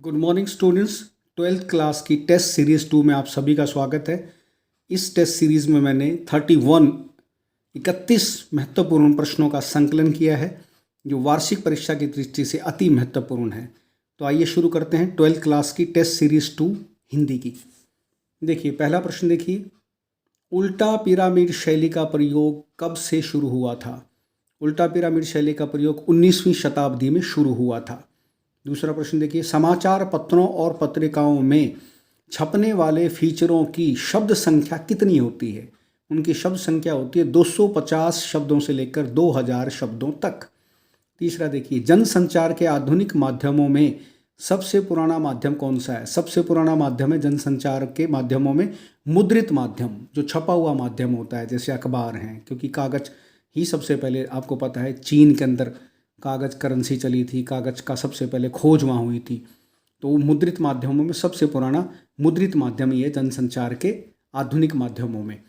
Good morning students. 12th class की test series 2 में आप सभी का स्वागत है। इस टेस्ट सीरीज़ में मैंने 31 महत्वपूर्ण प्रश्नों का संकलन किया है जो वार्षिक परीक्षा की दृष्टि से अति महत्वपूर्ण है। तो आइए शुरू करते हैं 12th क्लास की टेस्ट सीरीज़ 2 हिंदी की। देखिए पहला प्रश्न देखिए, उल्टा पिरामिड शैली का प्रयोग कब से शुरू हुआ था? उल्टा पिरामिड शैली का प्रयोग 19वीं शताब्दी में शुरू हुआ था। दूसरा प्रश्न देखिए, समाचार पत्रों और पत्रिकाओं में छपने वाले फीचरों की शब्द संख्या कितनी होती है? उनकी शब्द संख्या होती है 250 शब्दों से लेकर 2000 शब्दों तक। तीसरा देखिए, जनसंचार के आधुनिक माध्यमों में सबसे पुराना माध्यम कौन सा है? सबसे पुराना माध्यम है जनसंचार के माध्यमों में मुद्रित माध्यम, जो छपा हुआ माध्यम होता है, जैसे अखबार हैं, क्योंकि कागज ही सबसे पहले, आपको पता है चीन के अंदर कागज़ करेंसी चली थी, कागज़ का सबसे पहले खोज वहाँ हुई थी। तो मुद्रित माध्यमों में सबसे पुराना मुद्रित माध्यम ही है जनसंचार के आधुनिक माध्यमों में।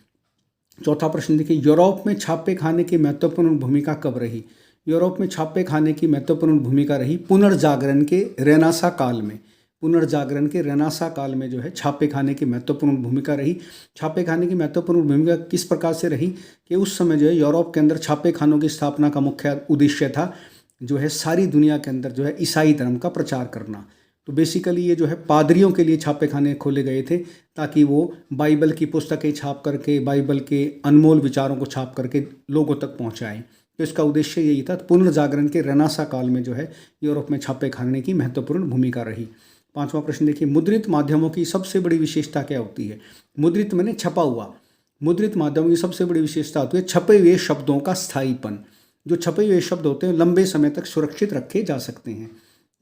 चौथा प्रश्न देखिए, यूरोप में छापे खाने की महत्वपूर्ण भूमिका कब रही? यूरोप में छापे खाने की महत्वपूर्ण भूमिका रही पुनर्जागरण के रेनेसां काल में। पुनर्जागरण के रेनेसां काल में जो है छापे खाने की महत्वपूर्ण भूमिका रही। छापे खाने की महत्वपूर्ण भूमिका किस प्रकार से रही कि उस समय जो है यूरोप के अंदर छापे खानों की स्थापना का मुख्य उद्देश्य था जो है सारी दुनिया के अंदर जो है ईसाई धर्म का प्रचार करना। तो बेसिकली ये जो है पादरियों के लिए छापे खाने खोले गए थे ताकि वो बाइबल की पुस्तकें छाप करके, बाइबल के अनमोल विचारों को छाप करके लोगों तक पहुंचाएं। तो इसका उद्देश्य यही था। पुनर्जागरण के रेनेसां काल में जो है यूरोप में छापे खाने की महत्वपूर्ण भूमिका रही। पांचवा प्रश्न देखिए, मुद्रित माध्यमों की सबसे बड़ी विशेषता क्या होती है? मुद्रित मैंने छपा हुआ। मुद्रित माध्यमों की सबसे बड़ी विशेषता होती है छपे हुए शब्दों का स्थायीपन। जो छपे हुए शब्द होते हैं लंबे समय तक सुरक्षित रखे जा सकते हैं।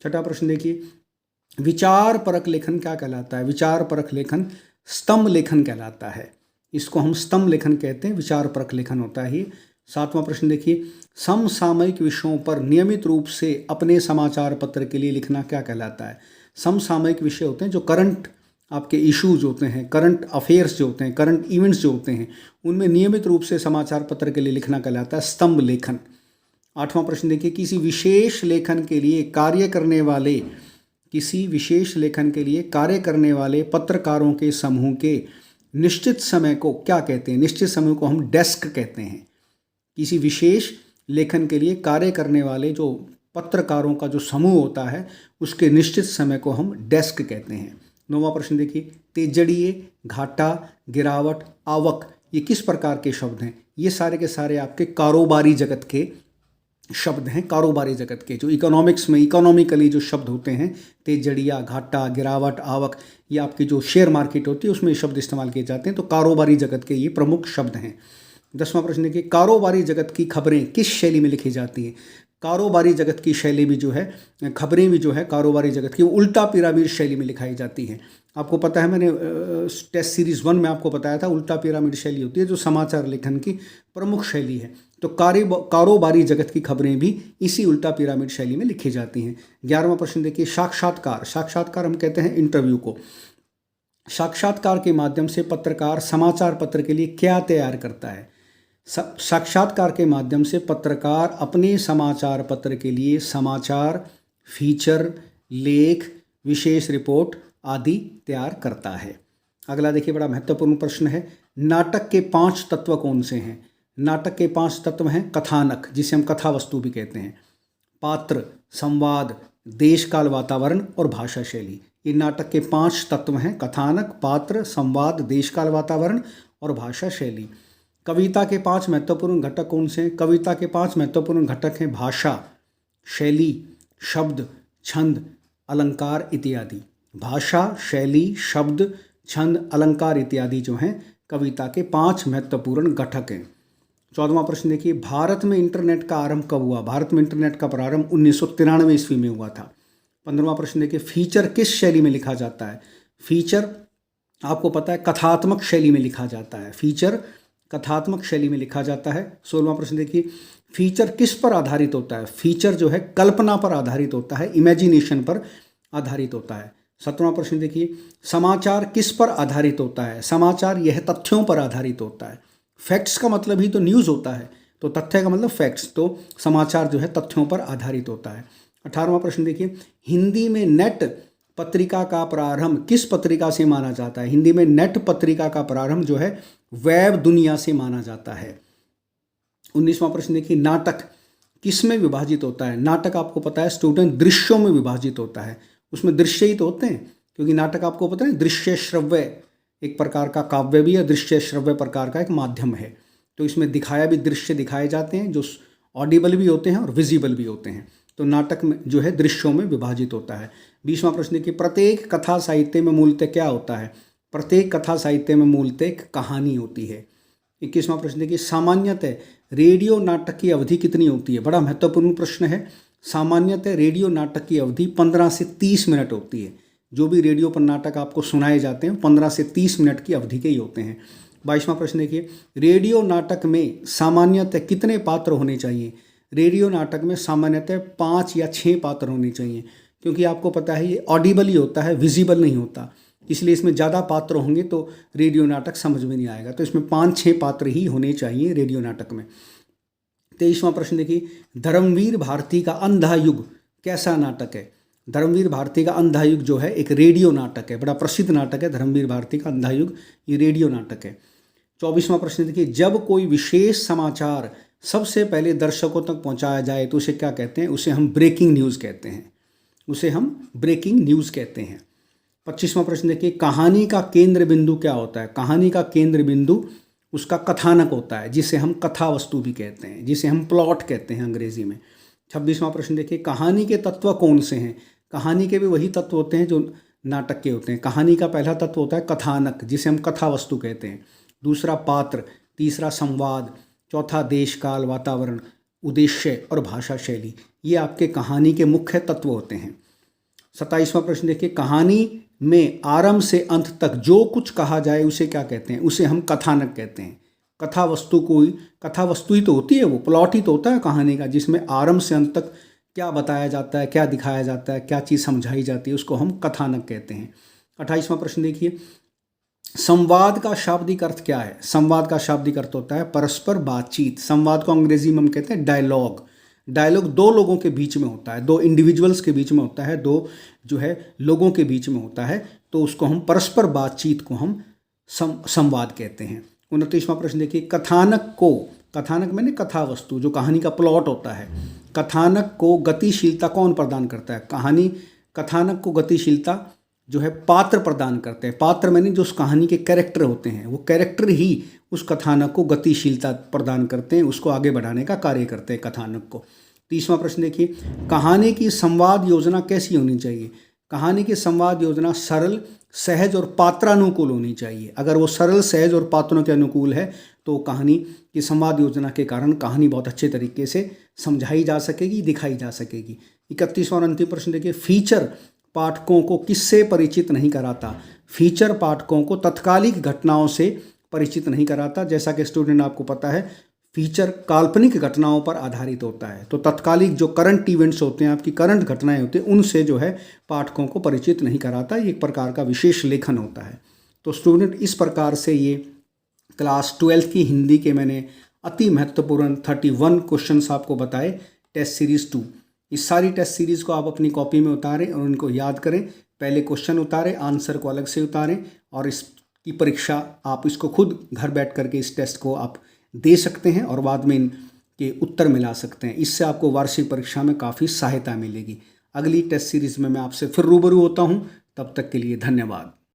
छठा प्रश्न देखिए, विचार परक लेखन क्या कहलाता है? विचार परक लेखन स्तंभ लेखन कहलाता है। इसको हम स्तंभ लेखन कहते हैं, विचार परक लेखन होता है। सातवां प्रश्न देखिए, समसामयिक विषयों पर नियमित रूप से अपने समाचार पत्र के लिए लिखना क्या कहलाता है? समसामयिक विषय होते हैं जो करंट आपके इश्यूज होते हैं, करंट अफेयर्स जो होते हैं, करंट इवेंट्स जो होते हैं, उनमें नियमित रूप से समाचार पत्र के लिए लिखना कहलाता है स्तंभ लेखन। आठवां प्रश्न देखिए, किसी विशेष लेखन के लिए कार्य करने वाले पत्रकारों के समूह के निश्चित समय को क्या कहते हैं? निश्चित समय को हम डेस्क कहते हैं। किसी विशेष लेखन के लिए कार्य करने वाले जो पत्रकारों का जो समूह होता है उसके निश्चित समय को हम डेस्क कहते हैं। नौवां प्रश्न देखिए, तेजड़िए, घाटा, गिरावट, आवक, ये किस प्रकार के शब्द हैं? ये सारे के सारे आपके कारोबारी जगत के शब्द हैं। कारोबारी जगत के जो इकोनॉमिक्स में इकोनॉमिकली जो शब्द होते हैं, तेजड़िया, घाटा, गिरावट, आवक, ये आपकी जो शेयर मार्केट होती है उसमें शब्द इस्तेमाल किए जाते हैं। तो कारोबारी जगत के ये प्रमुख शब्द हैं। 10वां प्रश्न देखिए, कारोबारी जगत की खबरें किस शैली में लिखी जाती हैं? कारोबारी जगत की शैली भी जो है, खबरें भी जो है कारोबारी जगत की उल्टा पिरामिड शैली में लिखाई जाती हैं। आपको पता है, मैंने टेस्ट सीरीज़ 1 में आपको बताया था उल्टा पिरामिड शैली होती है जो समाचार लेखन की प्रमुख शैली है। तो कारोबारी जगत की खबरें भी इसी उल्टा पिरामिड शैली में लिखी जाती हैं। 11वां प्रश्न देखिए, साक्षात्कार। साक्षात्कार हम कहते हैं इंटरव्यू को। साक्षात्कार के माध्यम से पत्रकार समाचार पत्र के लिए क्या तैयार करता है? साक्षात्कार के माध्यम से पत्रकार अपने समाचार पत्र के लिए समाचार, फीचर, लेख, विशेष रिपोर्ट आदि तैयार करता है। अगला देखिए, बड़ा महत्वपूर्ण प्रश्न है, नाटक के 5 तत्व कौन से हैं? नाटक के 5 तत्व हैं कथानक, जिसे हम कथा वस्तु भी कहते हैं, पात्र, संवाद, देश काल वातावरण और भाषा शैली। ये नाटक के 5 तत्व हैं, कथानक, पात्र, संवाद, देश काल वातावरण और भाषा शैली। कविता के 5 महत्वपूर्ण घटक कौन से हैं? कविता के 5 महत्वपूर्ण घटक हैं भाषा, शैली, शब्द, छंद, अलंकार इत्यादि। भाषा, शैली, शब्द, छंद, अलंकार इत्यादि जो हैं कविता के 5 महत्वपूर्ण घटक हैं। 14वां प्रश्न देखिए, भारत में इंटरनेट का आरंभ कब हुआ? भारत में इंटरनेट का प्रारंभ 1993 ईस्वी में हुआ था। 15वां प्रश्न देखिए, फीचर किस शैली में लिखा जाता है? फीचर आपको पता है कथात्मक शैली में लिखा जाता है। फीचर कथात्मक शैली में लिखा जाता है। 16वां प्रश्न देखिए, फीचर किस पर आधारित होता है? फीचर जो है कल्पना पर आधारित होता है, इमेजिनेशन पर आधारित होता है। 17वां प्रश्न देखिए, समाचार किस पर आधारित होता है? समाचार यह तथ्यों पर आधारित होता है। फैक्ट्स का मतलब ही तो न्यूज़ होता है, तो तथ्य का मतलब फैक्ट्स, तो समाचार जो है तथ्यों पर आधारित होता है। 18वां प्रश्न देखिए, हिंदी में नेट पत्रिका का प्रारंभ किस पत्रिका से माना जाता है? हिंदी में नेट पत्रिका का प्रारंभ जो है वेब दुनिया से माना जाता है। 19वां प्रश्न देखिए, नाटक किस में विभाजित होता है? नाटक आपको पता है स्टूडेंट दृश्यों में विभाजित होता है। उसमें दृश्य ही तो होते हैं, क्योंकि नाटक आपको पता है दृश्य श्रव्य एक प्रकार का काव्य भी है, दृश्य श्रव्य प्रकार का एक माध्यम है। तो इसमें दिखाया भी दृश्य दिखाए जाते हैं जो ऑडिबल भी होते हैं और विजिबल भी होते हैं। तो नाटक में जो है दृश्यों में विभाजित होता है। 20वां प्रश्न कि प्रत्येक कथा साहित्य में मूलतः क्या होता है? प्रत्येक कथा साहित्य में मूलतः एक कहानी होती है। 21वां प्रश्न कि सामान्यतः रेडियो नाटक की अवधि कितनी होती है? बड़ा महत्वपूर्ण प्रश्न है। सामान्यतः रेडियो नाटक की अवधि 15 से 30 मिनट होती है। जो भी रेडियो पर नाटक आपको सुनाए जाते हैं 15 से 30 मिनट की अवधि के ही होते हैं। 22वां प्रश्न देखिए, रेडियो नाटक में सामान्यतः कितने पात्र होने चाहिए? रेडियो नाटक में सामान्यतः 5 या 6 पात्र होने चाहिए, क्योंकि आपको पता है ये ऑडिबल ही होता है, विजिबल नहीं होता, इसलिए इसमें ज़्यादा पात्र होंगे तो रेडियो नाटक समझ में नहीं आएगा। तो इसमें 5-6 पात्र ही होने चाहिए रेडियो नाटक में। 23वां प्रश्न देखिए, धर्मवीर भारती का अंधा युग कैसा नाटक है? धर्मवीर भारती का अंधा युग जो है एक रेडियो नाटक है, बड़ा प्रसिद्ध नाटक है धर्मवीर भारती का अंधा युग, ये रेडियो नाटक है। 24वां प्रश्न देखिए, जब कोई विशेष समाचार सबसे पहले दर्शकों तक पहुंचाया जाए तो उसे क्या कहते हैं? उसे हम ब्रेकिंग न्यूज़ कहते हैं। उसे हम ब्रेकिंग न्यूज़ कहते हैं। 25वां प्रश्न देखिए, कहानी का केंद्र बिंदु क्या होता है? कहानी का केंद्र बिंदु उसका कथानक होता है, जिसे हम कथा वस्तु भी कहते हैं, जिसे हम प्लॉट कहते हैं अंग्रेजी में। 26वां प्रश्न देखिए, कहानी के तत्व कौन से हैं? कहानी के भी वही तत्व होते हैं जो नाटक के होते हैं। कहानी का पहला तत्व होता है कथानक, जिसे हम कथा वस्तु कहते हैं। दूसरा पात्र, तीसरा संवाद, चौथा देश काल वातावरण, उद्देश्य और भाषा शैली, ये आपके कहानी के मुख्य तत्व होते हैं। 27वां प्रश्न देखिए, कहानी में आरंभ से अंत तक जो कुछ कहा जाए उसे क्या कहते हैं? उसे हम कथानक कहते हैं। कथा वस्तु ही तो होती है, वो प्लॉट ही तो होता है कहानी का, जिसमें आरंभ से अंत तक क्या बताया जाता है, क्या दिखाया जाता है, क्या चीज़ समझाई जाती है, उसको हम कथानक कहते हैं। 28वां प्रश्न देखिए, संवाद का शाब्दिक अर्थ क्या है? संवाद का शाब्दिक अर्थ होता है परस्पर बातचीत। संवाद को अंग्रेजी में हम कहते हैं डायलॉग। डायलॉग दो लोगों के बीच में होता है, दो इंडिविजुअल्स के बीच में होता है, दो जो है लोगों के बीच में होता है, तो उसको हम परस्पर बातचीत को हम संवाद कहते हैं। 29वां प्रश्न देखिए, कथानक मैंने कथा वस्तु जो कहानी का प्लॉट होता है, कथानक को गतिशीलता कौन प्रदान करता है? कथानक को गतिशीलता जो है पात्र प्रदान करते हैं। पात्र मैंने जो उस कहानी के कैरेक्टर होते हैं, वो कैरेक्टर ही उस कथानक को गतिशीलता प्रदान करते हैं, उसको आगे बढ़ाने का कार्य करते हैं कथानक को। 30वां प्रश्न देखिए, कहानी की संवाद योजना कैसी होनी चाहिए? कहानी की संवाद योजना सरल, सहज और पात्रानुकूल होनी चाहिए। अगर वो सरल, सहज और पात्रों के अनुकूल है तो कहानी की संवाद योजना के कारण कहानी बहुत अच्छे तरीके से समझाई जा सकेगी, दिखाई जा सकेगी। 31वां और अंतिम प्रश्न देखिए, फीचर पाठकों को किससे परिचित नहीं कराता? फीचर पाठकों को तत्कालिक घटनाओं से परिचित नहीं कराता। जैसा कि स्टूडेंट आपको पता है फीचर काल्पनिक घटनाओं पर आधारित होता है, तो तत्कालिक जो करंट इवेंट्स होते हैं, आपकी करंट घटनाएं होती हैं, उनसे जो है पाठकों को परिचित नहीं कराता। ये एक प्रकार का विशेष लेखन होता है। तो स्टूडेंट इस प्रकार से ये क्लास 12th की हिंदी के मैंने अति महत्वपूर्ण 31 क्वेश्चंस आपको बताए टेस्ट सीरीज़ 2। इस सारी टेस्ट सीरीज़ को आप अपनी कॉपी में उतारें और उनको याद करें। पहले क्वेश्चन उतारें, आंसर को अलग से उतारें, और इसकी परीक्षा आप इसको खुद घर बैठ करके इस टेस्ट को आप दे सकते हैं और बाद में इनके उत्तर मिला सकते हैं। इससे आपको वार्षिक परीक्षा में काफ़ी सहायता मिलेगी। अगली टेस्ट सीरीज़ में मैं आपसे फिर रूबरू होता हूँ। तब तक के लिए धन्यवाद।